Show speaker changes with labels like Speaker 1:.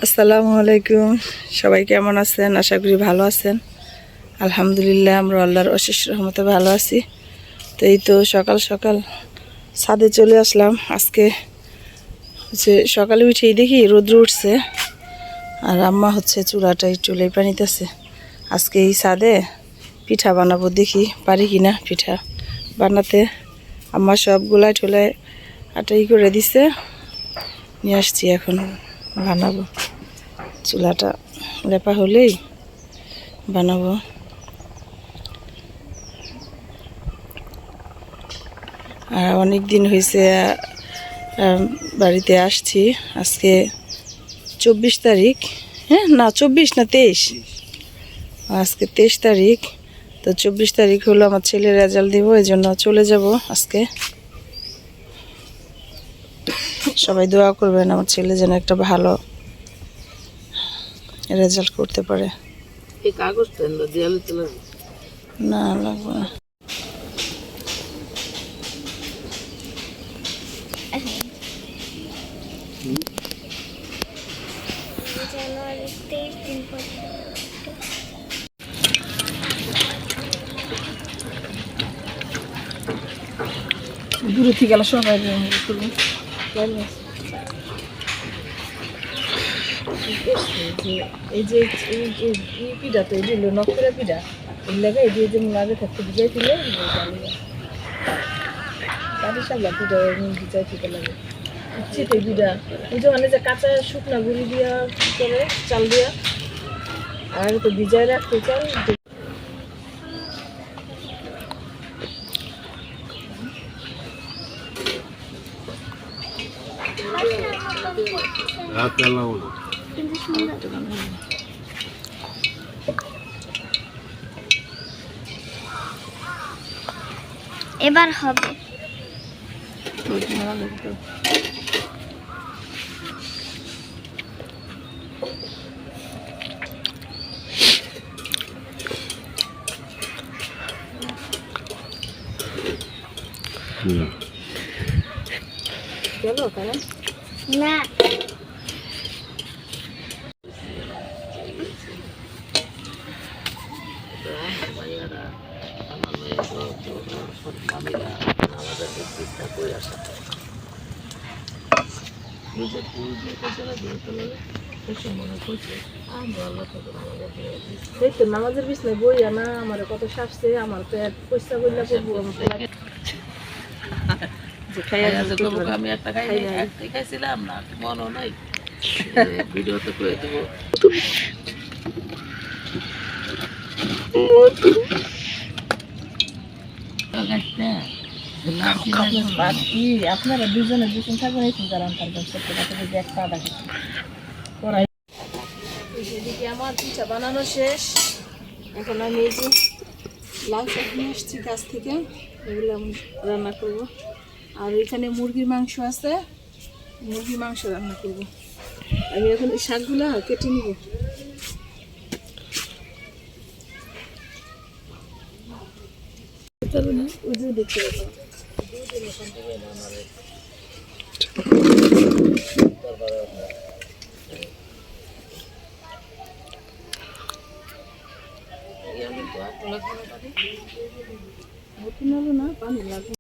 Speaker 1: আসসালামু আলাইকুম। সবাই কেমন আছেন? আশা করি ভালো আছেন। আলহামদুলিল্লাহ, আমরা আল্লাহর অশেষ রহমতে ভালো আছি। তো এই তো সকাল সকাল ছাদে চলে আসলাম। আজকে সকালে উঠেই দেখি রোদ্র উঠছে, আর আম্মা চুলাটাই চুলে পানিতেছে। আজকে এই ছাদে পিঠা বানাবো, দেখি পারি কিনা পিঠা বানাতে। আম্মা সবগুলাই ঠোলায় আটাই করে দিছে, নিয়ে আসছি, এখন বানাবো। চুলাটা লেপা হলেই বানাবো। আর অনেক দিন হয়েছে বাড়িতে আসছি। আজকে 24 তারিখ, হ্যাঁ না 24 না 23, আজকে 23 তারিখ। তো 24 তারিখ হলো আমার ছেলের রেজাল্ট দিব, এই জন্য চলে যাব আজকে। সবাই দোয়া করবেন আমার ছেলে যেন একটা ভালো রেজাল্ট করতে পারে।
Speaker 2: এই কাগজটা দেয়ালে তোলা
Speaker 1: না লাগবে না। দূরে থেকে গেল সবাই এই যে পিঠা তো এই দিল নকরা পিঠা, এই লেগে এই যে আগে থাকতে ভিজাই দিল গাড়ি সাবলা পিঠা ভিজাই থেকে লাগে চিটে পিঠা। ওই যে মানে যে কাঁচা শুকনা গুঁড়ি দিয়া করে চাল দিয়া, আর তো ভিজাই রাখতে চাল।
Speaker 3: এবার হবে না।
Speaker 1: নামাজের বিছনায় বইয়া না আমার কত সাপছে, আমার পেট পয়সা বইলা পড়বো।
Speaker 2: আমি একটা খাইছিলাম না, মনও নাই। ভিডিওতে করে দেবো।
Speaker 1: আপনারা দুজনে দুজন থাকবেন, এই চিন্তা রান্তার ব্যবসা একটা আধা করাই। এদিকে আমার পিঠা বানানো শেষ। এখন আমি এই যে লাল শাক নিয়ে আসছি গাছ থেকে, এগুলো আমি রান্না করব। আর এখানে মুরগির মাংস আছে, মুরগির মাংস রান্না করব। আমি এখন এই শাকগুলো কেটে নিব। ওই যে দেখতে পাবো না পানি লাগবে।